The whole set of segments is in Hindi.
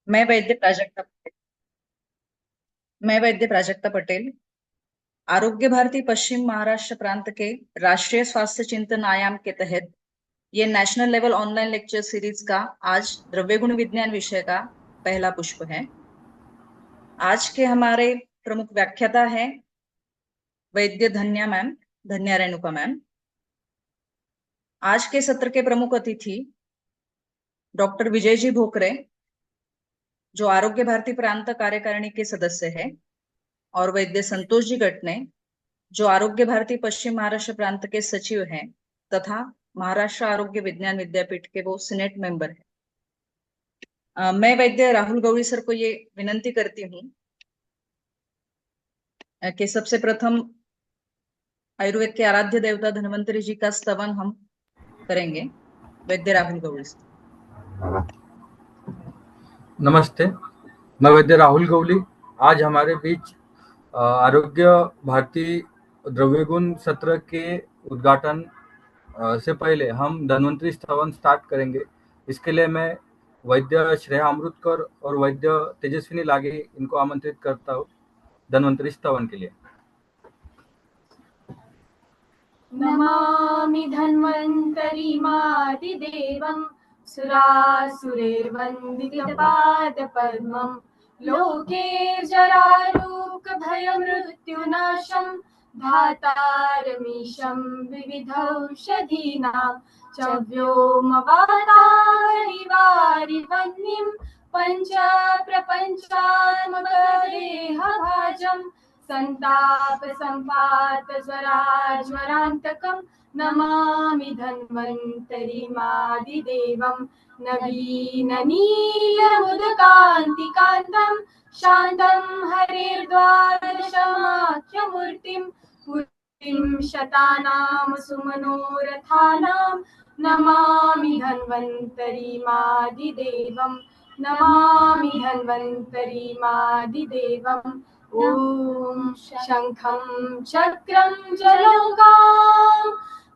मैं वैद्य प्राजक्ता पटेल मैं वैद्य प्राजक्ता पटेल आरोग्य भारती पश्चिम महाराष्ट्र प्रांत के राष्ट्रीय स्वास्थ्य चिंतन आयाम के तहत ये national level online lecture series का आज द्रव्य गुण विज्ञान विषय का पहला पुष्प है। आज के हमारे प्रमुख व्याख्याता है वैद्य धन्या रेणुका मैम। आज के सत्र के प्रमुख अतिथि डॉक्टर विजय जी भोकरे, जो आरोग्य भारती प्रांत कार्यकारिणी के सदस्य है, और वैद्य संतोष जी गटने, जो आरोग्य भारती पश्चिम महाराष्ट्र प्रांत के सचिव हैं तथा महाराष्ट्र आरोग्य विज्ञान विद्यापीठ के वो सीनेट मेंबर है। मैं वैद्य राहुल गौड़ी सर को ये विनंती करती हूँ कि सबसे प्रथम आयुर्वेद के आराध्य देवता धन्वंतरी जी का स्तवन हम करेंगे। वैद्य राहुल गौड़ी सर। नमस्ते, मैं वैद्य राहुल गौली। आज हमारे बीच आरोग्य भारती द्रव्यगुण सत्र के उद्घाटन से पहले हम धन्वंतरी स्तवन स्टार्ट करेंगे। इसके लिए मैं वैद्य श्रेया अमृतकर और वैद्य तेजस्विनी लागे इनको आमंत्रित करता हूँ धन्वंतरी स्तवन के लिए। नमामि धन्वन्तरिमादिदेवं सुरासुरैर्वन्दितपादपद्मं लोकेर्जरारोगभयमृत्युनाशं धातारमीशं विविधौषधीनां च पञ्च प्रपञ्चात्मकदेहभाजम् संताप संपात ज्वराज्वरांतकं नमामि धन्वन्तरिमादिदेवं नवीननीलमुदकान्तिकान्तं शान्तं हरेर्द्वादशमाख्यमूर्तिं पुरीं शतानां सुमनोरथानां नमामि धन्वन्तरिमादिदेवं नमामि धन्वन्तरिमादिदेवम् ॐ शङ्खं चक्रं जलौकां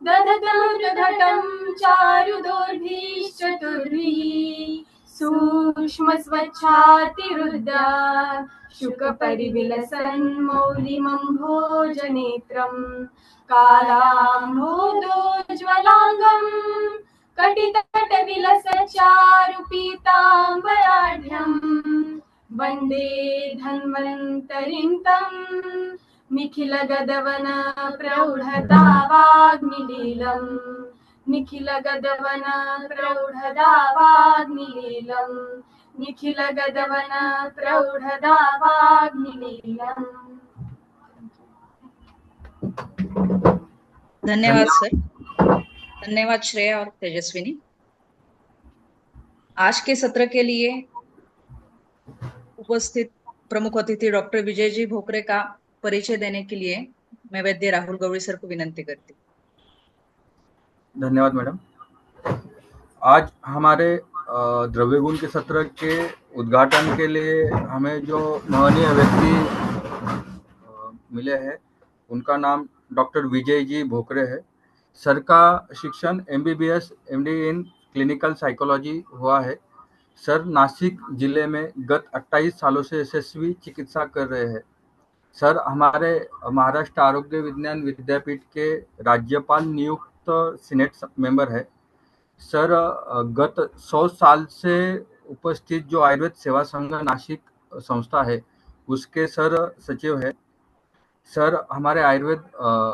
दधतमुद्घटं चारुदोर्भिश्चतुर्भिः सूक्ष्मस्वच्छातिरुद्ध शुकपरिविलसन्मौलिमम्भोजनेत्रं कालाम्भोदोज्ज्वलाङ्गं कटितटविलसच्चारुपीताम्बराढ्यम् वन्दे धन्वन्तरिं तं निखिलगदवन प्रौढतावाग्निलीलम् निखिलगदवन प्रौढदावाग्निलीलम् निखिलगदवन प्रौढदावाग्निलीलम्। धन्यवाद सर। धन्यवाद श्रेया और तेजस्विनी। आज के सत्र के लिए उपस्थित प्रमुख अतिथि डॉक्टर विजय जी भोकरे का परिचय देने के लिए मैं वैद्य राहुल गौड़ी सर को विनंती करती हूँ। धन्यवाद मैडम। आज हमारे द्रव्यगुण के सत्र के उद्घाटन के लिए हमें जो महनीय व्यक्ति मिले हैं उनका नाम डॉक्टर विजय जी भोकरे है। सर का शिक्षण MBBS MD in clinical psychology हुआ है। सर नासिक जिले में गत 28 सालों से यशस्वी चिकित्सा कर रहे हैं। सर हमारे महाराष्ट्र आरोग्य विज्ञान विद्यापीठ के राज्यपाल नियुक्त सीनेट मेंबर है। सर गत 100 साल से उपस्थित जो आयुर्वेद सेवा संघ नासिक संस्था है उसके सर सचिव है। सर हमारे आयुर्वेद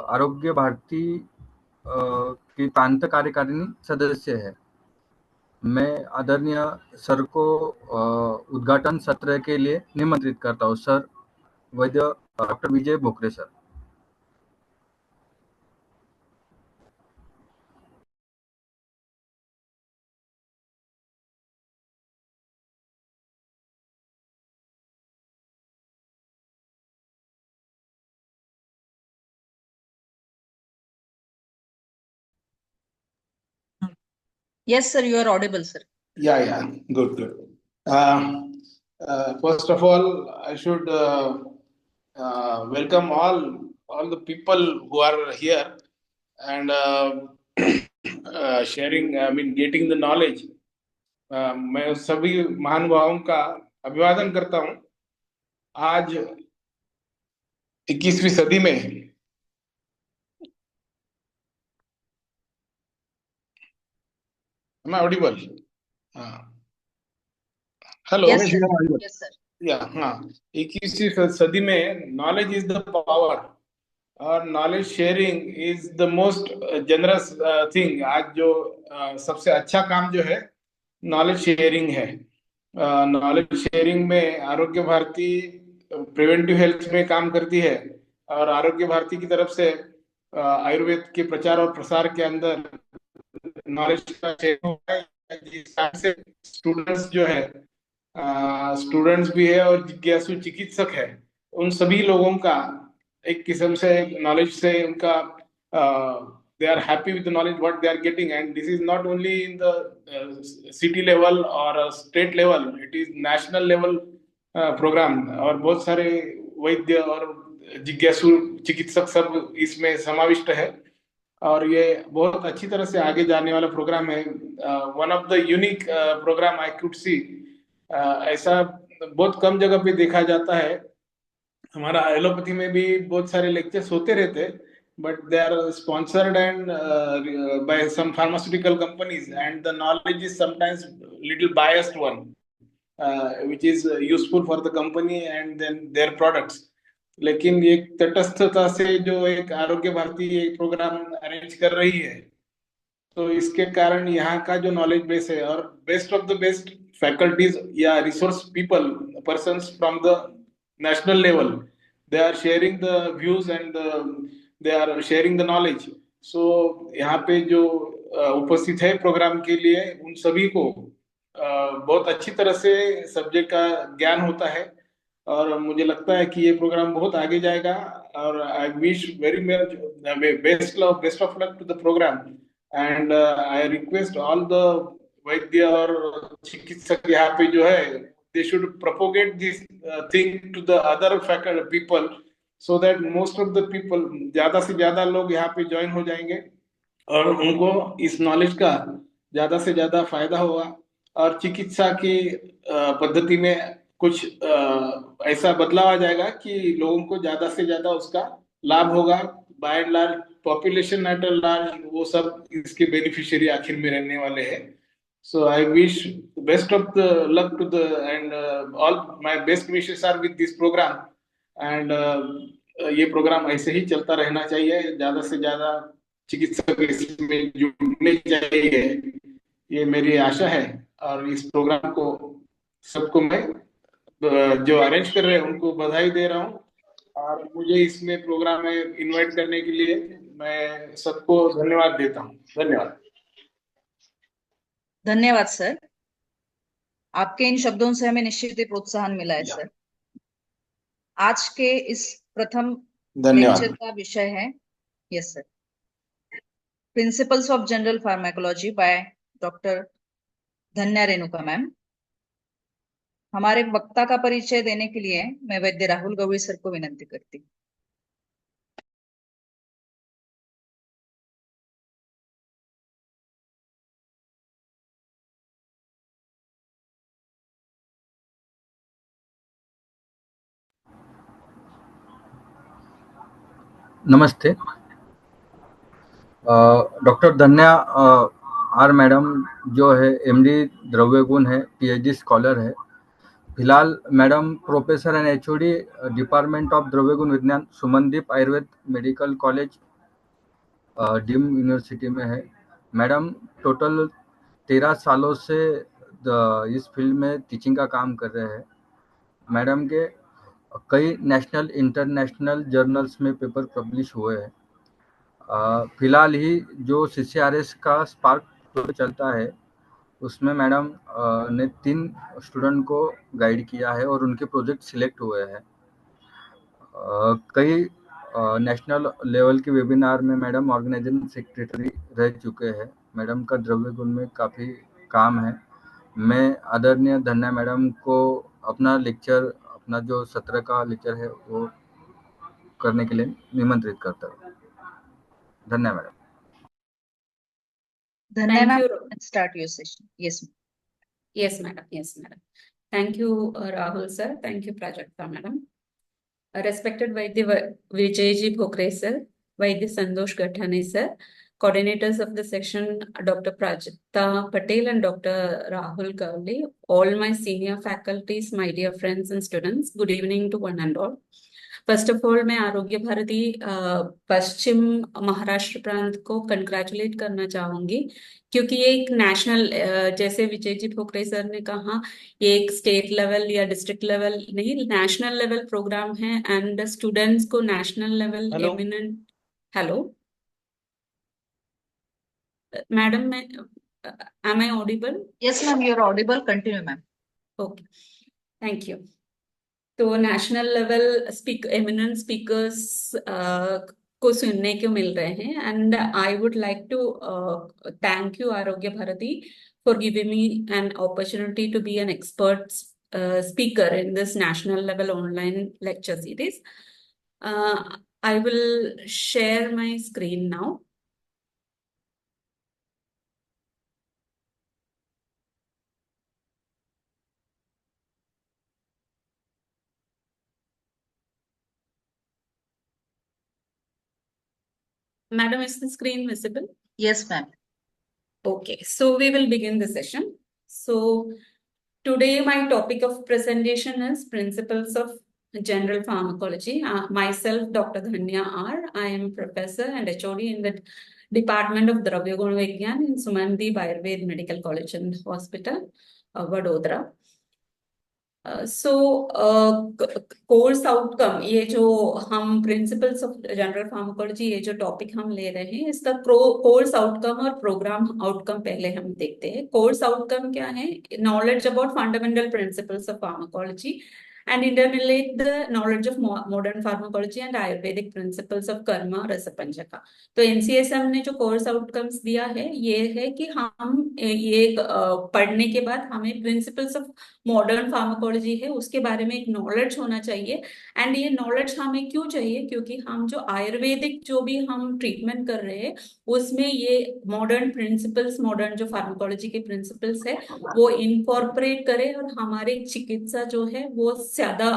आरोग्य भारती की प्रांत कार्यकारिणी सदस्य है। मैं आदरणीय सर को उद्घाटन सत्र के लिए निमंत्रित करता हूँ। Sir Vaidya doctor Vijay Bhokare sir. Yes sir, you are audible sir. Yeah, good. First of all, I should welcome all the people who are here and sharing, getting the knowledge मैं सभी महानुभावों का अभिवादन करता हूँ। आज 21वीं सदी में am I audible? हाँ, hello. Yes, sir. Yes, sir. या हाँ, 21वीं सदी में नॉलेज इज द पावर और knowledge sharing is the most generous thing. आज जो सबसे अच्छा काम जो है नॉलेज शेयरिंग है। नॉलेज शेयरिंग में आरोग्य भारती प्रिवेंटिव हेल्थ में काम करती है और आरोग्य भारती की तरफ से आयुर्वेद के प्रचार और प्रसार के अंदर नॉलेज का शेयर होता है। जिस कारण से स्टूडेंट्स जो है, स्टूडेंट्स भी है और जिज्ञासु चिकित्सक है, उन सभी लोगों का एक किस्म से नॉलेज से उनका they are happy with the knowledge what they are getting, and this is not only in the city level or state level, it is national level program। और बहुत सारे वैद्य और जिज्ञासु चिकित्सक सब इसमें समाविष्ट है और ये बहुत अच्छी तरह से आगे जाने वाला प्रोग्राम है। One of the unique program I could see. ऐसा बहुत कम जगह पे देखा जाता है। हमारा एलोपैथी में भी बहुत सारे लेक्चर्स होते रहते, but they are sponsored and by some pharmaceutical companies, and the knowledge is sometimes little biased one, which is useful for the company and then their products। लेकिन एक तटस्थता से जो एक आरोग्य भारती एक प्रोग्राम अरेंज कर रही है, तो इसके कारण यहाँ का जो नॉलेज बेस है और best of the best faculties या resource people persons from the national level, they are sharing the views and they are sharing the knowledge. So यहाँ पे जो उपस्थित है प्रोग्राम के लिए, उन सभी को बहुत अच्छी तरह से सब्जेक्ट का ज्ञान होता है और मुझे लगता है कि ये प्रोग्राम बहुत आगे जाएगा। और I wish very much best of luck to the program, and I request all the वैद्य और चिकित्सक यहाँ पे जो है, they should propagate this thing to the other faculty people, so that most of the people, ज्यादा से ज्यादा लोग यहाँ पे ज्वाइन हो जाएंगे और उनको इस नॉलेज का ज्यादा से ज्यादा फायदा होगा और चिकित्सा की पद्धति में कुछ ऐसा बदलाव आ जाएगा कि लोगों को ज्यादा से ज्यादा उसका लाभ होगा। By and large population at large वो सब इसके बेनिफिशियरी आखिर में रहने वाले हैं। So I wish best of the luck to the end all my best wishes are with this program, and ये प्रोग्राम ऐसे ही चलता रहना चाहिए। ज्यादा से ज्यादा चिकित्सक इसमें जुड़ने चाहिए, ये मेरी आशा है। और इस प्रोग्राम को सबको मैं जो अरेंज कर रहे हैं उनको बधाई दे रहा हूँ और मुझे इसमें प्रोग्राम में इनवाइट करने के लिए मैं सबको धन्यवाद देता हूँ। धन्यवाद। धन्यवाद सर, आपके इन शब्दों से हमें निश्चित ही प्रोत्साहन मिला है सर। आज के इस प्रथम लेक्चर का विषय है, yes sir, principles of general pharmacology by doctor धन्या रेणुका मैम। हमारे वक्ता का परिचय देने के लिए मैं वैद्य राहुल गवई सर को विनंती करती हूँ। नमस्ते। डॉक्टर धन्या आर मैडम जो है एमडी द्रव्य गुण है, पीएचडी स्कॉलर है। फिलहाल madam professor and HOD department of द्रव्य गुण विज्ञान, Sumandeep Ayurveda medical college deem university में है। मैडम टोटल 13 सालों से इस फील्ड में टीचिंग का काम कर रहे हैं। मैडम के कई नेशनल इंटरनेशनल जर्नल्स में पेपर पब्लिश हुए हैं। फिलहाल ही जो CCRS का स्पार्क चलता है उसमें मैडम ने 3 स्टूडेंट को गाइड किया है और उनके प्रोजेक्ट सिलेक्ट हुए हैं। कई नेशनल लेवल के वेबिनार में मैडम ऑर्गेनाइजिंग सेक्रेटरी रह चुके हैं। मैडम का द्रव्य गुण में काफ़ी काम है। मैं आदरणीय धन्या मैडम को अपना जो सत्र का लेक्चर है वो करने के लिए निमंत्रित करता हूँ। धन्यवाद मैडम। धन्यवाद। Start your session. Yes ma'am. Yes, madam. Yes, madam. Thank you, Rahul sir. Thank you, Prajakta madam. Respected Vaidya Vijayji Bhokre sir, Vaidya Sandosh Gathani sir, coordinators of the session, Dr. Prajakta Patel and Dr. Rahul Gawli, all my senior faculties, my dear friends and students, good evening to one and all. First of all मैं आरोग्य भारती पश्चिम महाराष्ट्र प्रांत को कंग्रेचुलेट करना चाहूंगी, क्योंकि ये एक नेशनल, जैसे विजय जी भोकरे सर ने कहा, ये एक स्टेट लेवल या डिस्ट्रिक्ट लेवल नहीं, नेशनल लेवल प्रोग्राम है एंड स्टूडेंट्स को national level eminent. Hello madam, मैं am I audible? Yes ma'am, you are audible, continue ma'am. Okay, thank you. तो नेशनल लेवल एमिनेंट स्पीकर्स को सुनने को मिल रहे हैं and I would like to thank you Arogya Bharati for giving me an opportunity to be an expert speaker in this national level online lecture series. I will share my screen now. Madam, is the screen visible? Yes, ma'am. Okay, so we will begin the session. So today my topic of presentation is Principles of General Pharmacology. Myself, Dr. Dhanya R. I am professor and HOD in the Department of Dravya Gun Vigyan in Sumandi Ayurved Medical College and Hospital, Vadodara. Course outcome, ये जो हम प्रिंसिपल्स ऑफ जनरल फार्माकोलॉजी, ये जो टॉपिक हम ले रहे हैं, इसका कोर्स आउटकम और प्रोग्राम आउटकम पहले हम देखते हैं. कोर्स आउटकम क्या है? Knowledge about fundamental principles of pharmacology and interrelate the knowledge of modern pharmacology and Ayurvedic principles of कर्म रस पंचका. तो NCSM ने जो कोर्स आउटकम्स दिया है, ये है कि हम ये पढ़ने के बाद हमें प्रिंसिपल्स ऑफ मॉडर्न फार्माकोलॉजी है उसके बारे में एक नॉलेज होना चाहिए. एंड ये नॉलेज हमें क्यों चाहिए? क्योंकि हम जो आयुर्वेदिक जो भी हम ट्रीटमेंट कर रहे हैं उसमें ये मॉडर्न प्रिंसिपल्स, मॉडर्न जो फार्माकोलॉजी के प्रिंसिपल्स है वो इनकॉर्पोरेट करें और हमारे चिकित्सा जो है वो ज्यादा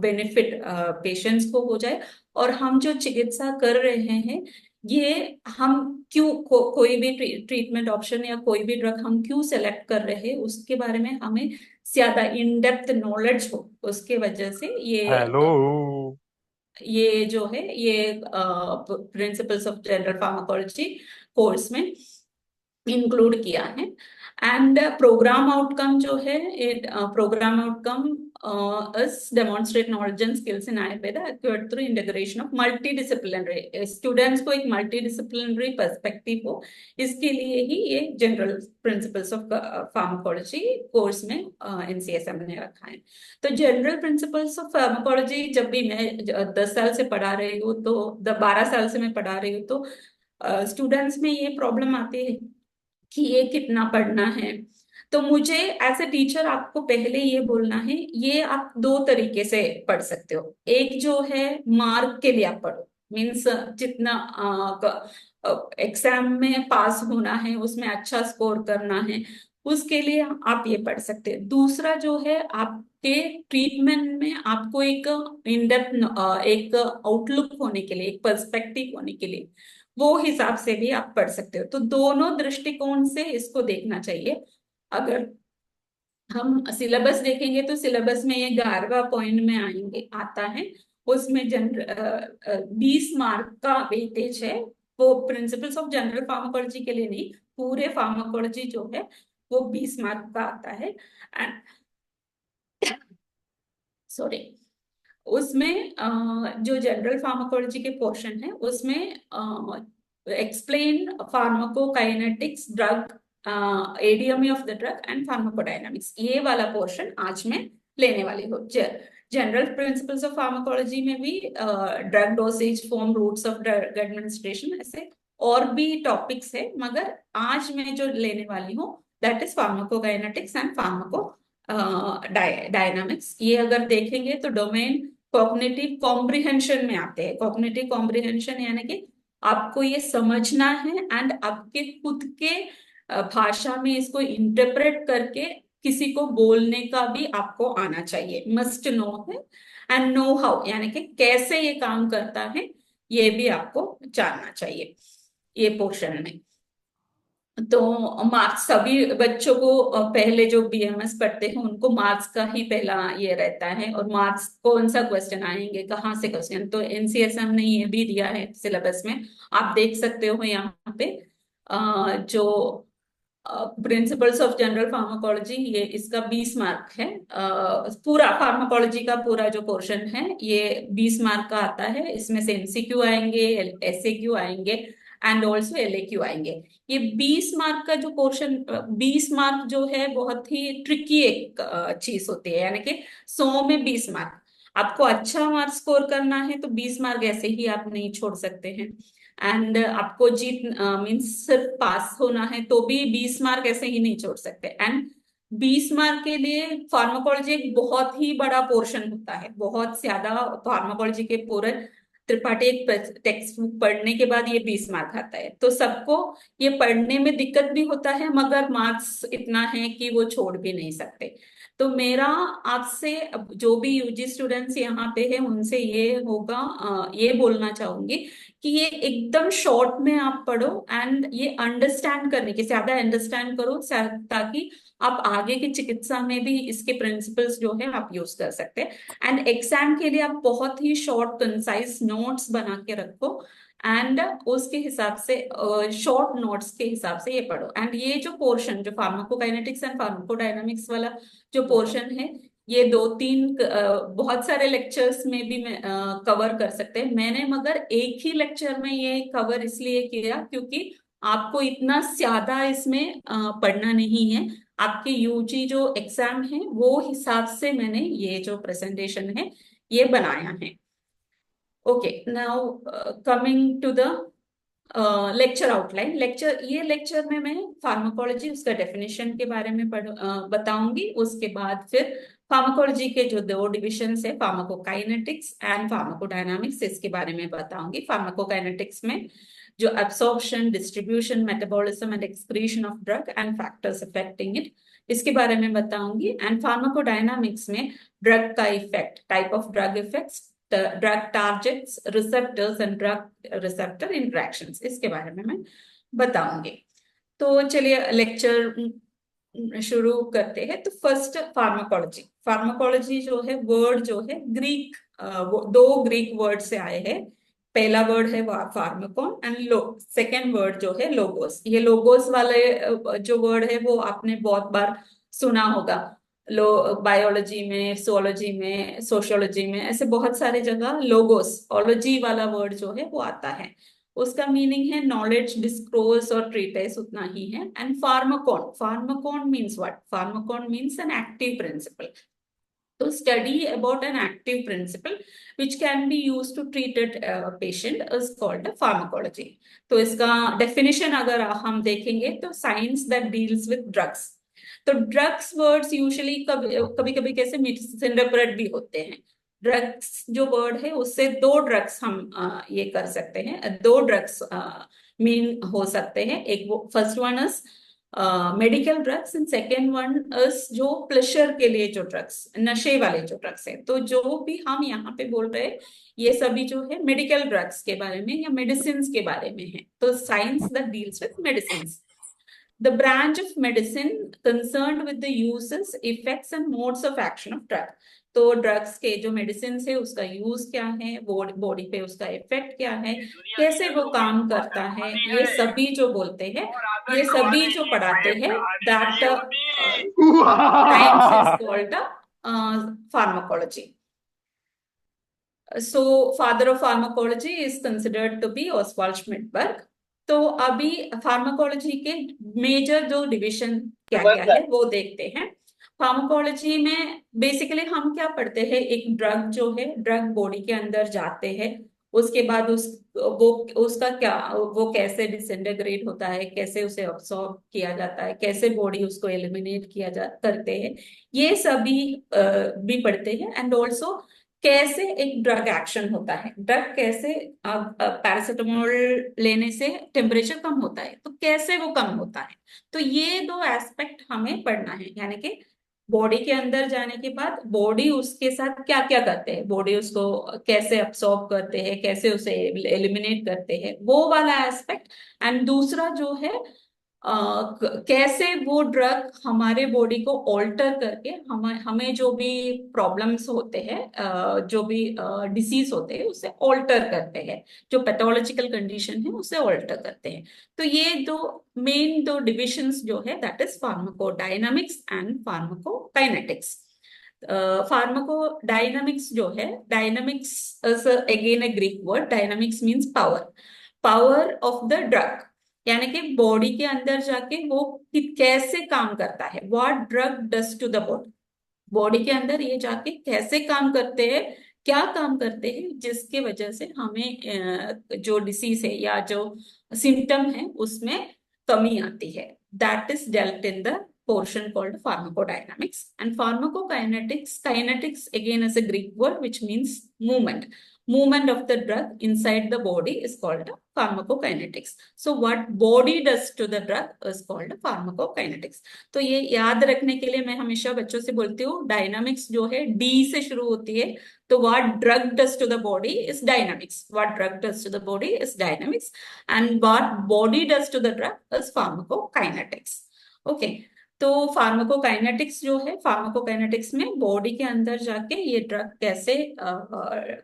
बेनिफिट पेशेंट्स को हो जाए. और हम जो चिकित्सा कर रहे हैं ये हम क्यों कोई भी ट्रीटमेंट ऑप्शन या कोई भी ड्रग हम क्यों सेलेक्ट कर रहे हैं उसके बारे में हमें ज्यादा इन डेप्थ नॉलेज हो. उसके वजह से ये जो है ये principles of general pharmacology course में इंक्लूड किया है. एंड प्रोग्राम आउटकम जो है, program outcome is demonstrate knowledge and skills in Ayurveda acquired through integration of multidisciplinary. Students को एक मल्टीडिसिप्लिनरी पर्सपेक्टिव हो, इसके लिए ही ये general principles of pharmacology course में NCSM ने रखा है. तो जनरल प्रिंसिपल्स ऑफ फार्माकोलॉजी जब भी मैं 10 साल से पढ़ा रही हूँ, तो 12 साल से मैं पढ़ा रही हूँ, तो स्टूडेंट्स में ये प्रॉब्लम आती है कि ये कितना पढ़ना है. तो मुझे एज ए टीचर आपको पहले ये बोलना है, ये आप दो तरीके से पढ़ सकते हो. एक जो है मार्क के लिए आप पढ़ो, मीन्स जितना एग्जाम में पास होना है, उसमें अच्छा स्कोर करना है, उसके लिए आप ये पढ़ सकते हैं. दूसरा जो है आपके ट्रीटमेंट में आपको एक इन डेप्थ एक आउटलुक होने के लिए, एक पर्सपेक्टिव होने के लिए, वो हिसाब से भी आप पढ़ सकते हो. तो दोनों दृष्टिकोण से इसको देखना चाहिए. अगर हम सिलेबस देखेंगे तो सिलेबस में ये 11वां पॉइंट में आता है, उसमें 20 मार्क का वेटेज है. वो प्रिंसिपल्स ऑफ जनरल फार्माकोलॉजी के लिए नहीं, पूरे फार्माकोलॉजी जो है वो 20 मार्क का आता है. एंड सॉरी, उसमें जो जनरल फार्माकोलॉजी के पोर्शन है उसमें explain pharmacokinetics, drug ADME of the drug and pharmacodynamics, ये वाला पोर्शन आज मैं लेने वाली हूँ. जनरल प्रिंसिपल्स ऑफ फार्माकोलॉजी में भी drug dosage, form, routes of drug administration, ऐसे और भी टॉपिक्स है, मगर आज मैं जो लेने वाली हूँ that is pharmacokinetics and pharmaco dynamics. ये अगर देखेंगे तो डोमेन कॉग्निटिव कॉम्प्रिहेंशन में आते हैं. कॉग्निटिव कॉम्प्रिहेंशन यानी कि आपको ये समझना है एंड आपके खुद के भाषा में इसको इंटरप्रेट करके किसी को बोलने का भी आपको आना चाहिए, मस्ट नो है। एंड नो हाउ यानी कि कैसे ये काम करता है, ये भी आपको जानना चाहिए ये पोर्शन में। तो मार्क्स सभी बच्चों को पहले जो बीएमएस पढ़ते हैं उनको मार्क्स का ही पहला ये रहता है, और मार्क्स कौन सा क्वेश्चन आएंगे, कहाँ से क्वेश्चन, तो एनसीएसएम ने ये भी दिया है सिलेबस में, आप देख सकते हो यहाँ पे जो प्रिंसिपल्स ऑफ जनरल फार्माकोलॉजी, ये इसका 20 मार्क है। पूरा फार्माकोलॉजी का पूरा जो पोर्शन है ये 20 मार्क का आता है। इसमें से एमसीक्यू आएंगे, एसएक्यू आएंगे एंड ऑल्सो एलएक्यू आएंगे। ये 20 मार्क का जो पोर्शन, 20 मार्क जो है बहुत ही ट्रिकी एक चीज होती है, यानी कि 100 में 20 मार्क। आपको अच्छा मार्क स्कोर करना है तो 20 मार्क ऐसे ही आप नहीं छोड़ सकते हैं। एंड आपको जीत मीन्स सिर्फ पास होना है तो भी 20 मार्क ऐसे ही नहीं छोड़ सकते। एंड 20 मार्क के लिए फार्माकोलॉजी एक बहुत ही बड़ा पोर्शन होता है, बहुत ज्यादा। फार्माकोलॉजी के पूरे त्रिपाठी एक टेक्स्ट बुक पढ़ने के बाद ये 20 मार्क आता है, तो सबको ये पढ़ने में दिक्कत भी होता है, मगर मार्क्स इतना है कि वो छोड़ भी नहीं सकते। तो मेरा आपसे जो भी यूजी स्टूडेंट्स यहाँ पे है उनसे ये होगा, ये बोलना चाहूंगी कि ये एकदम शॉर्ट में आप पढ़ो एंड ये अंडरस्टैंड करने के, ज्यादा अंडरस्टैंड करो ताकि आप आगे की चिकित्सा में भी इसके प्रिंसिपल्स जो है आप यूज कर सकते हैं। एंड एग्जाम के लिए आप बहुत ही शॉर्ट कंसाइज नोट्स बना के रखो एंड उसके हिसाब से शॉर्ट नोट्स के हिसाब से ये पढ़ो। एंड ये जो पोर्शन जो फार्माकोकाइनेटिक्स एंड फार्माकोडायनामिक्स वाला जो पोर्शन है, ये 2-3 बहुत सारे लेक्चर्स में भी कवर कर सकते हैं मैंने, मगर एक ही लेक्चर में ये कवर इसलिए किया क्योंकि आपको इतना ज्यादा इसमें पढ़ना नहीं है। आपके यूजी जो एग्जाम है वो हिसाब से मैंने ये जो प्रेजेंटेशन है ये बनाया है। Okay, now coming to the lecture outline. ये लेक्चर में मैं फार्माकोलॉजी उसका डेफिनेशन के बारे में बताऊंगी। उसके बाद फिर फार्माकोलॉजी के जो 2 डिविजन्स है, फार्माकोकाइनेटिक्स एंड फार्माकोडायनामिक्स, इसके बारे में बताऊंगी। फार्माकोकाइनेटिक्स में जो absorption, distribution, metabolism and excretion of drug and factors affecting it, इसके बारे में बताऊंगी। एंड फार्माकोडायनामिक्स में ड्रग का effect, type of drug effects, drug targets, receptors and drug receptor interactions, इसके बारे में मैं बताऊंगी। तो चलिए लेक्चर शुरू करते हैं। तो फर्स्ट फार्माकोलॉजी। फार्माकोलॉजी जो है वर्ड जो है ग्रीक, 2 ग्रीक वर्ड से आए हैं। पहला वर्ड है फार्माकोन एंड सेकेंड वर्ड जो है लोगोस। ये लोगोस वाले जो वर्ड है वो आपने बहुत बार सुना होगा, बायोलॉजी में, zoology में, सोशियोलॉजी में, ऐसे बहुत सारे जगह लोगोस, ओलॉजी वाला वर्ड जो है वो आता है। उसका मीनिंग है नॉलेज, डिस्कोर्स और ट्रीटाइज, उतना ही है। And pharmacon means what? Pharmacon means an active principle. तो study about an active principle which can be use to treat patient is called pharmacology. तो इसका डेफिनेशन अगर हम देखेंगे तो science that deals with drugs. तो ड्रग्स वर्ड्स यूजुअली कभी कभी कैसे मिसइंटरप्रेट भी होते हैं। ड्रग्स जो वर्ड है उससे 2 ड्रग्स हम ये कर सकते हैं, 2 ड्रग्स मीन हो सकते हैं। एक वो first one is medical drugs and second one is जो प्लेजर के लिए जो ड्रग्स, नशे वाले जो ड्रग्स है। तो जो भी हम यहाँ पे बोल रहे हैं ये सभी जो है मेडिकल ड्रग्स के बारे में या मेडिसिन के बारे में है। तो science that deals with medicine, the branch of medicine concerned with the uses, effects and modes of action of drug। तो ड्रग्स के जो मेडिसिन है उसका यूज क्या है, बॉडी पे उसका इफेक्ट क्या है, कैसे वो काम करता है, ये सभी जो बोलते हैं, ये सभी जो पढ़ाते हैं, that science is called pharmacology. So father of pharmacology is considered to be Oswald Schmidberg। तो अभी फार्माकोलॉजी के मेजर जो डिवीजन क्या क्या है वो देखते हैं। फार्माकोलॉजी में बेसिकली हम क्या पढ़ते हैं, एक ड्रग जो है, ड्रग बॉडी के अंदर जाते हैं, उसके बाद उसका क्या, वो कैसे डिसइंटीग्रेट होता है, कैसे उसे अब्सॉर्ब किया जाता है, कैसे बॉडी उसको एलिमिनेट करते हैं, ये सभी भी पढ़ते हैं। एंड ऑल्सो कैसे एक ड्रग एक्शन होता है, ड्रग कैसे पैरासिटामोल लेने से टेम्परेचर कम होता है तो कैसे वो कम होता है। तो ये 2 एस्पेक्ट हमें पढ़ना है, यानी कि बॉडी के अंदर जाने के बाद बॉडी उसके साथ क्या क्या करते हैं, बॉडी उसको कैसे अब्सॉर्ब करते हैं, कैसे उसे एलिमिनेट करते हैं, वो वाला एस्पेक्ट। एंड दूसरा जो है कैसे वो ड्रग हमारे बॉडी को ऑल्टर करके हमें जो भी प्रॉब्लम्स होते हैं, जो भी डिसीज होते हैं उसे ऑल्टर करते हैं, जो पैथोलॉजिकल कंडीशन है उसे ऑल्टर करते हैं। तो ये दो डिविजन्स जो है, that is pharmacodynamics and pharmacokinetics. Pharmacodynamics जो है, dynamics is again a Greek word. Dynamics means power, power of the drug, यानी कि बॉडी के अंदर जाके वो कैसे काम करता है, what drug does to the body. Body के अंदर ये जाके कैसे काम करते हैं, क्या काम करते हैं, जिसके वजह से हमें जो डिसीज है या जो सिम्टम है उसमें कमी आती है। That is dealt in the portion called pharmacodynamics. And pharmacokinetics, kinetics again is a Greek word which means movement. Movement of the drug inside the body is called pharmacokinetics. So what body does to the drug is called pharmacokinetics. तो ये याद रखने के लिए मैं हमेशा बच्चों से बोलती हूँ, डायनामिक्स जो है डी से शुरू होती है, तो what drug does to the body is dynamics. What drug does to the body is dynamics, and what body does to the drug is pharmacokinetics. Okay. तो फार्माकोकाइनेटिक्स जो है, फार्माकोकाइनेटिक्स में बॉडी के अंदर जाके ये ड्रग कैसे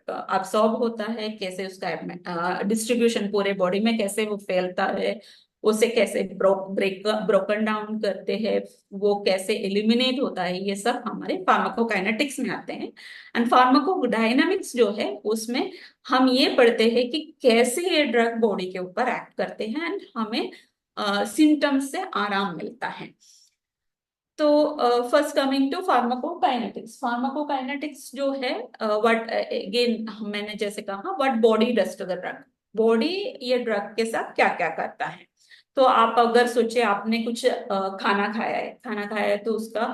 अब्सॉर्ब होता है, कैसे उसका डिस्ट्रीब्यूशन पूरे बॉडी में कैसे वो फैलता है, उसे कैसे ब्रोकन डाउन करते हैं, वो कैसे एलिमिनेट होता है, ये सब हमारे फार्माकोकाइनेटिक्स में आते हैं। एंड फार्माकोडायनामिक्स जो है उसमें हम ये पढ़ते हैं कि कैसे ये ड्रग बॉडी के ऊपर एक्ट करते हैं एंड हमें सिम्टम्स से आराम मिलता है। तो first coming to pharmacokinetics. Pharmacokinetics जो है, व्हाट अगेन मैंने जैसे कहा, what body does to the drug, body ये ड्रग के साथ क्या क्या करता है। तो आप अगर सोचे आपने कुछ खाना खाया है तो उसका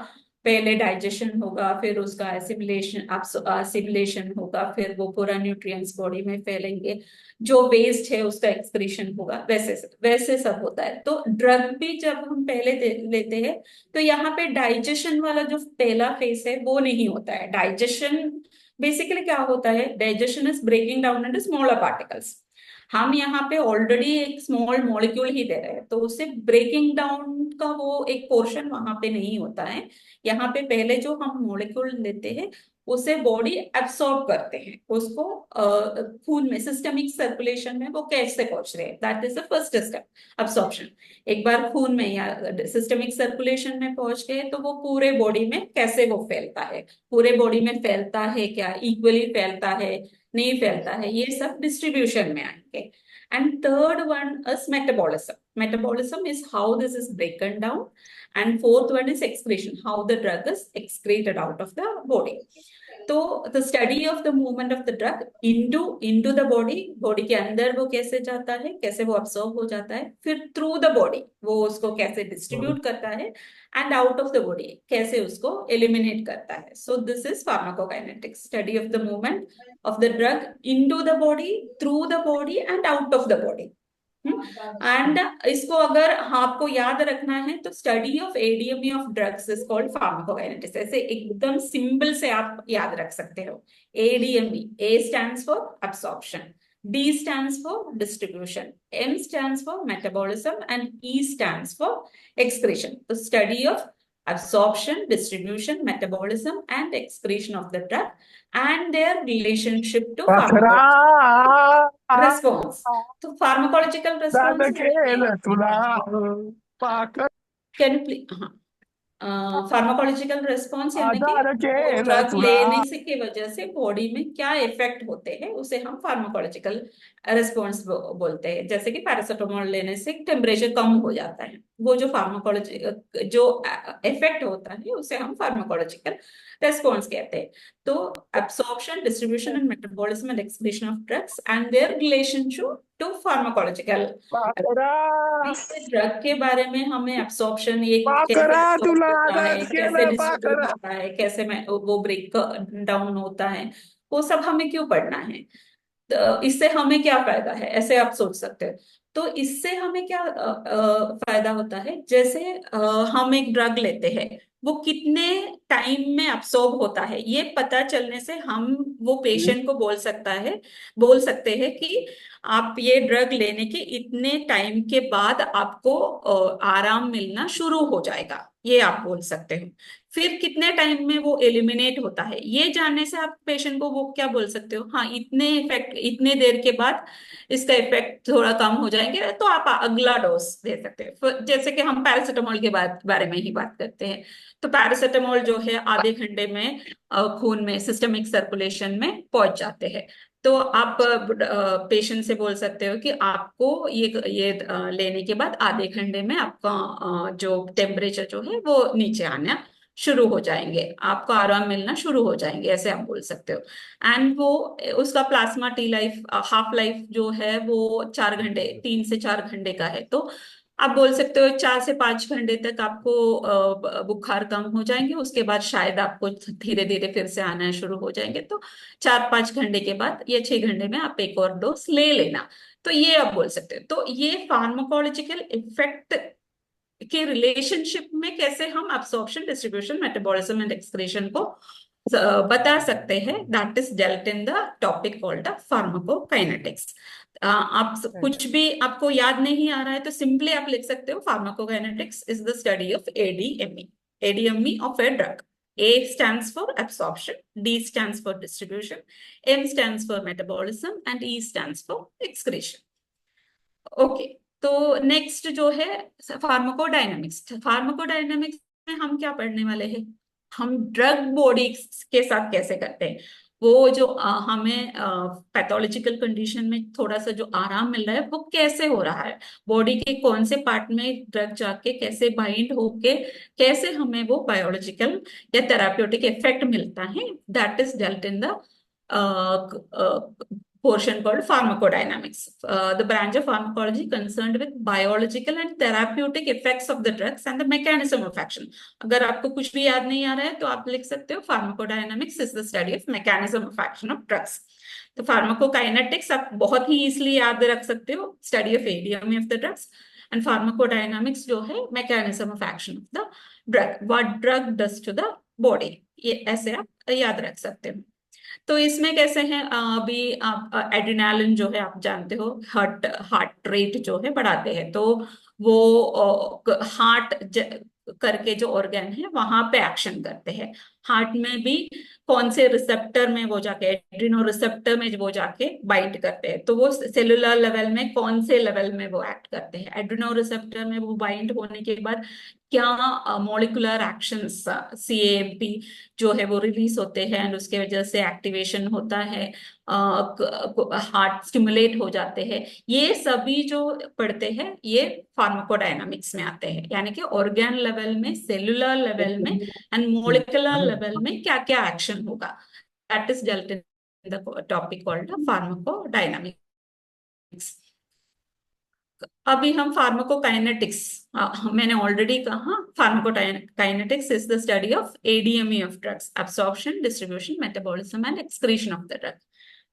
पहले डाइजेशन होगा, फिर उसका एसिमिलेशन होगा, फिर वो पूरा न्यूट्रिएंट्स बॉडी में फैलेंगे, जो वेस्ट है उसका एक्सक्रीशन होगा, वैसे सब होता है। तो ड्रग भी जब हम पहले लेते हैं तो यहाँ पे डाइजेशन वाला जो पहला फेस है वो नहीं होता है। डाइजेशन बेसिकली क्या होता है, digestion is breaking down into smaller particles. हम यहाँ पे ऑलरेडी एक स्मॉल मॉलिक्यूल ही दे रहे हैं, तो उसे ब्रेकिंग डाउन का वो एक पोर्शन वहां पे नहीं होता है। यहाँ पे पहले जो हम मॉलिक्यूल लेते हैं उसे बॉडी एब्सॉर्ब करते हैं, उसको खून में सिस्टमिक सर्कुलेशन में वो कैसे पहुंच रहे हैं, that is the first step, absorption. एक बार खून में या सिस्टमिक सर्कुलेशन में पहुंच गए तो वो पूरे बॉडी में कैसे वो फैलता है, पूरे बॉडी में फैलता है क्या, इक्वली फैलता है, नहीं फैलता है, ये सब डिस्ट्रीब्यूशन में आएंगे। And third one is metabolism. Metabolism is how this is ब्रेकन down, and fourth one is excretion, how the drug is excreted out of the body. तो the study of the movement of the drug into the body के अंदर वो कैसे जाता है, कैसे वो absorb हो जाता है, फिर through the body वो उसको कैसे distribute करता है, and out of the body कैसे उसको eliminate करता है। So this is pharmacokinetics, study of the movement of the drug into the body, through the body and out of the body. And इसको अगर आपको याद रखना है तो study of ADME of drugs is called pharmacokinetics. ऐसे एकदम सिंपल से आप याद रख सकते हो। ADME, A stands for absorption, D stands for distribution, M stands for metabolism, and E stands for excretion. The study of absorption, distribution, metabolism, and excretion of the drug and their relationship to pharmacological response. So pharmacological response. Can you please? Pharmacological response यानी कि ड्रग लेने से की वजह से बॉडी में क्या इफेक्ट होते हैं उसे हम फार्माकोलॉजिकल रिस्पॉन्स बोलते हैं। जैसे कि पैरासिटामोल लेने से टेम्परेचर कम हो जाता है, वो जो फार्माकोलॉजी जो इफेक्ट होता है उसे हम फार्माकोलॉजिकल रिस्पॉन्स कहते हैं। तो absorption, distribution and metabolism and excretion of drugs and their relationship to pharmacological. Drug के बारे में हमें एब्सॉर्प्शन, ये कैसे होता है, कैसे डिस्ट्रीब्यूट होता है, कैसे वो ब्रेक डाउन होता है, वो सब हमें क्यों पढ़ना है, तो इससे हमें क्या फायदा है, ऐसे आप सोच सकते हैं। तो इससे हमें क्या फायदा होता है, जैसे हम एक ड्रग लेते हैं वो कितने टाइम में अब्सॉर्ब होता है, ये पता चलने से हम वो पेशेंट को बोल सकते हैं कि आप ये ड्रग लेने के इतने टाइम के बाद आपको आराम मिलना शुरू हो जाएगा, ये आप बोल सकते हो। फिर कितने टाइम में वो एलिमिनेट होता है, ये जानने से आप पेशेंट को वो क्या बोल सकते हो, हाँ इतने देर के बाद इसका इफेक्ट थोड़ा कम हो जाएंगे तो आप अगला डोज दे सकते हैं। जैसे कि हम पैरासिटामोल के बारे में ही बात करते हैं, तो पैरासिटामोल जो है आधे घंटे में खून में सिस्टमिक सर्कुलेशन में पहुंच जाते हैं। तो आप पेशेंट से बोल सकते हो कि आपको ये लेने के बाद आधे घंटे में आपका जो टेम्परेचर जो है वो नीचे आना शुरू हो जाएंगे, आपको आराम मिलना शुरू हो जाएंगे, ऐसे आप बोल सकते हो। एंड वो उसका plasma tea life half life जो है वो 4 घंटे 3 से 4 घंटे का है। तो आप बोल सकते हो 4 से 5 घंटे तक आपको बुखार कम हो जाएंगे, उसके बाद शायद आपको धीरे धीरे फिर से आना शुरू हो जाएंगे। तो 4-5 घंटे के बाद या 6 घंटे में आप एक और डोज ले लेना, तो ये आप बोल सकते हो। तो ये फार्माकोलॉजिकल इफेक्ट के रिलेशनशिप में कैसे हम absorption, distribution, metabolism and excretion को बता सकते हैं, that is dealt in the topic called pharmacokinetics. आप कुछ भी आपको याद नहीं आ रहा है तो सिंपली आप लिख सकते हो pharmacokinetics is the study of ADME of a drug. A stands for absorption, D stands for distribution, M stands for metabolism, and E stands for excretion. Okay, तो नेक्स्ट जो है फार्माकोडायनामिक्स। फार्माकोडायनामिक्स में हम क्या पढ़ने वाले हैं, हम ड्रग बॉडी के साथ कैसे करते हैं, वो जो हमें पैथोलॉजिकल कंडीशन में थोड़ा सा जो आराम मिल रहा है वो कैसे हो रहा है, बॉडी के कौन से पार्ट में ड्रग जाके कैसे बाइंड होके कैसे हमें वो बायोलॉजिकल या थेराप्यूटिक इफेक्ट मिलता है, that is dealt in the portion called pharmacodynamics, the branch of pharmacology concerned with biological and therapeutic effects of the drugs and the mechanism of action. अगर आपको कुछ भी याद नहीं आ रहा है तो आप लिख सकते हो pharmacodynamics is the study of mechanism of action of drugs. तो pharmacokinetics आप बहुत ही easily याद रख सकते हो, study of ADME of the drugs, and pharmacodynamics जो है mechanism of action of the drug, what drug does to the body, ये ऐसे आप याद रख सकते हो। तो इसमें कैसे हैं, अभी आप एड्रेनालिन जो है आप जानते हो हार्ट रेट जो है बढ़ाते हैं, तो वो हार्ट करके जो ऑर्गन है वहां पे एक्शन करते हैं। हार्ट में भी कौन से रिसेप्टर में वो जाके, एड्रिनो रिसेप्टर में वो जाके बाइंड करते हैं, तो वो सेलुलर लेवल में कौन से लेवल में वो एक्ट करते हैं। एड्रिनो रिसेप्टर में वो बाइंड होने के बाद क्या मॉलिकुलर एक्शंस CAMP जो है वो रिलीज होते हैं एंड उसके वजह से एक्टिवेशन होता है, हार्ट स्टिमुलेट हो जाते हैं, ये सभी जो पढ़ते हैं ये फार्माकोडायनामिक्स में आते हैं, यानी कि ऑर्गन लेवल में, सेलुलर लेवल में एंड मॉलिकुलर लेवल में क्या क्या एक्शन होगा, that is dealt in the topic called pharmacodynamics. अभी हम फार्माकोकाइनेटिक्स, मैंने ऑलरेडी कहा pharmacokinetics is the study of ADME of drugs, absorption, distribution, metabolism and excretion of the drug.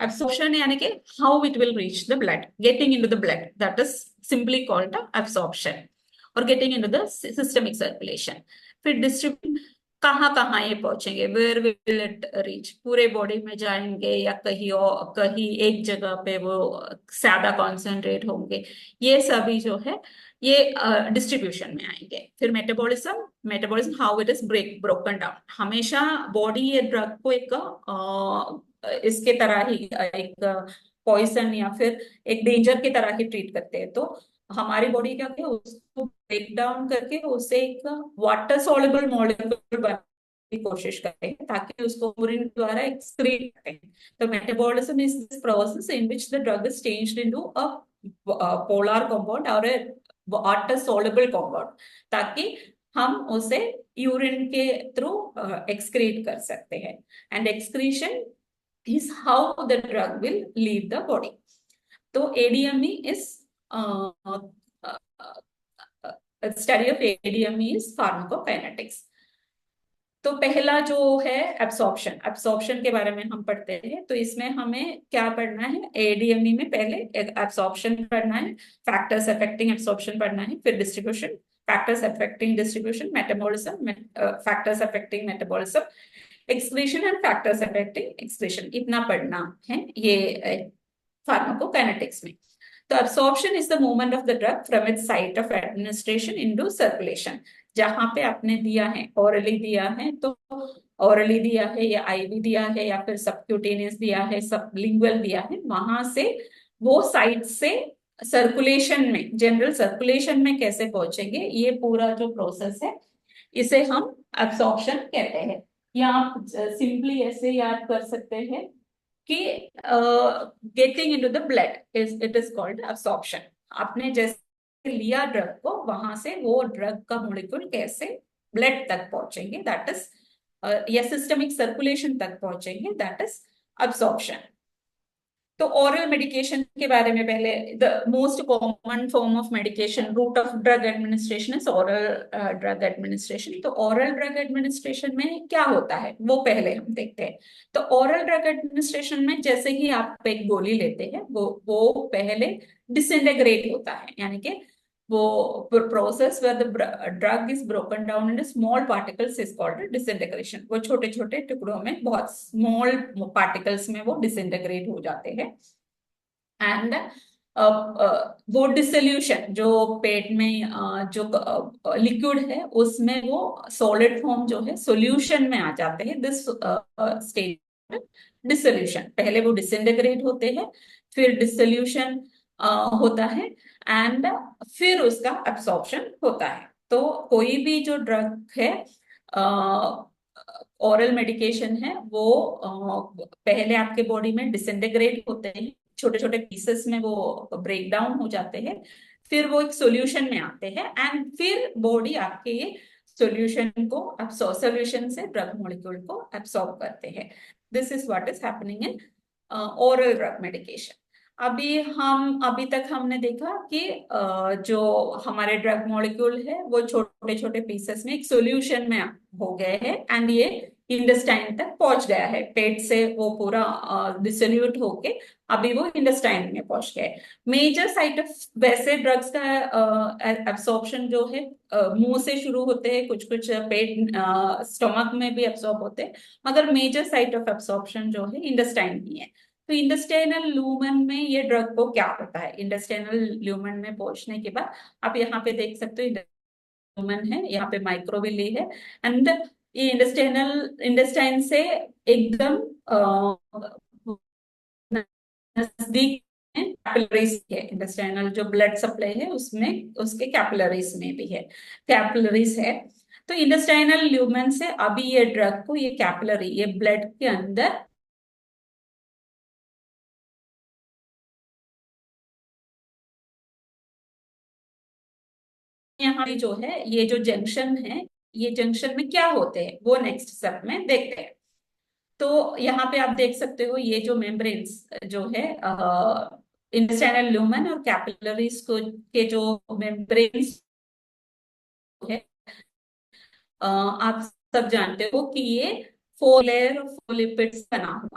Absorption यानी कि how it will reach the blood, getting into the blood, that is simply called absorption, और getting into the systemic circulation. फिर डिस्ट्रीब्यूशन, कहाँ कहाँ ये पहुंचेंगे, वेयर विल इट रीच, पूरे बॉडी में जाएंगे या कहीं एक जगह पे वो ज्यादा कॉन्सेंट्रेट होंगे, ये सभी जो है ये डिस्ट्रीब्यूशन में आएंगे। फिर metabolism how it is broken down, हमेशा बॉडी ये ड्रग को इसके तरह ही एक पॉइजन या फिर एक डेंजर की तरह ही ट्रीट करते हैं, तो हमारी बॉडी क्या है उसको ब्रेक डाउन करके उसे एक वाटर सॉल्युबल मॉलिक्यूल बनाने की कोशिश करते हैं ताकि उसको यूरिन द्वारा एक्सक्रीट करें। तो metabolism is this process in which the drug is changed into a polar compound और ए वाटर सॉल्युबल कंपाउंड, ताकि हम उसे यूरिन के थ्रू एक्सक्रीट कर सकते हैं, and excretion is how the drug will leave the body. तो ADME is study of ADME is pharmacokinetics. तो पहला जो है एब्सॉर्प्शन के बारे में हम पढ़ते हैं, तो इसमें हमें क्या पढ़ना है, ADME में पहले एब्सॉर्प्शन पढ़ना है, फैक्टर्स अफेक्टिंग एब्सॉर्प्शन पढ़ना है, फिर distribution, factors affecting distribution, metabolism, factors affecting metabolism, excretion and factors affecting excretion, इतना पढ़ना है ये फार्माकोकाइनेटिक्स में। तो absorption is the movement of the drug from its site of administration into circulation। जहां पे आपने दिया है, orally दिया है तो orally दिया है, या IV दिया है, या फिर subcutaneous दिया है, sublingual दिया है, वहां से वो साइट से सर्कुलेशन में, जनरल सर्कुलेशन में कैसे पहुंचेंगे, ये पूरा जो प्रोसेस है इसे हम absorption कहते हैं। या आप सिंपली ऐसे याद कर सकते हैं कि getting into the blood it is called absorption. आपने जैसे लिया ड्रग को, वहां से वो ड्रग का मॉलिक्यूल कैसे ब्लड तक पहुंचेंगे, दैट इज या सिस्टमिक सर्कुलेशन तक पहुंचेंगे, दैट इज अब्सॉर्प्शन। तो ओरल मेडिकेशन के बारे में पहले, the most common form of medication, route of drug administration is oral drug administration. तो ओरल ड्रग एडमिनिस्ट्रेशन में क्या होता है वो पहले हम देखते हैं। तो ओरल ड्रग एडमिनिस्ट्रेशन में जैसे ही आप एक गोली लेते हैं, वो पहले डिसइंटेग्रेट होता है, यानी कि वो process where the drug is broken down into small particles is called disintegration. वो छोटे छोटे टुकड़ों में, बहुत स्मॉल पार्टिकल्स में वो डिसइंटेग्रेट हो जाते हैं। एंड वो डिसोल्यूशन जो पेट में जो लिक्विड है उसमें वो सॉलिड फॉर्म जो है सॉल्यूशन में आ जाते हैं। दिस स्टेज डिसोल्यूशन, पहले वो डिसइंटेग्रेट होते हैं, फिर डिसोल्यूशन होता है, एंड फिर उसका एब्सॉर्प्शन होता है। तो कोई भी जो ड्रग है, ओरल मेडिकेशन है, वो पहले आपके बॉडी में डिसइंटेग्रेट होते हैं, छोटे छोटे पीसेस में वो ब्रेक डाउन हो जाते हैं, फिर वो एक सॉल्यूशन में आते हैं, एंड फिर बॉडी आपके ये सॉल्यूशन से ड्रग मॉलिक्यूल को एब्सॉर्ब करते हैं। This is what is happening in oral drug medication. अभी तक हमने देखा कि जो हमारे ड्रग मॉलिक्यूल है वो छोटे छोटे पीसेस में एक सॉल्यूशन में हो गए हैं, एंड ये इंटेस्टाइन तक पहुंच गया है। पेट से वो पूरा डिसोल्यूट होके अभी वो इंटेस्टाइन में पहुंच गए। मेजर साइट ऑफ, वैसे ड्रग्स का एब्सॉर्प्शन जो है मुंह से शुरू होते हैं, कुछ कुछ पेट स्टमक में भी एब्सॉर्ब होते हैं, मगर मेजर साइट ऑफ एब्सॉर्प्शन जो है इंटेस्टाइन ही है। तो इंटेस्टाइनल ल्यूमन में ये ड्रग को क्या होता है, इंटेस्टाइनल ल्यूमन में पहुंचने के बाद आप यहाँ पे देख सकते हो ल्यूमन है, यहाँ पे माइक्रोविली है, एंड ये इंटेस्टाइन से एकदम नजदीक कैपिलरीज है। इंटेस्टाइनल जो ब्लड सप्लाई है उसमें, उसके कैपिलरीज में भी है, कैपिलरीज है। तो इंटेस्टाइनल ल्यूमन से अभी ये ड्रग को, ये कैपिलरी, ये ब्लड के अंदर यहाँ जो है, ये जो जंक्शन है, ये जंक्शन में क्या होते हैं वो नेक्स्ट स्टेप में देखते हैं। तो यहाँ पे आप देख सकते हो ये जो मेम्ब्रेन्स जो है, इंटेस्टाइनल ल्यूमन और कैपिलरीज को के जो मेम्ब्रेन्स है, आप सब जानते हो कि ये 4 लेयर फोलिपिड्स बना हुआ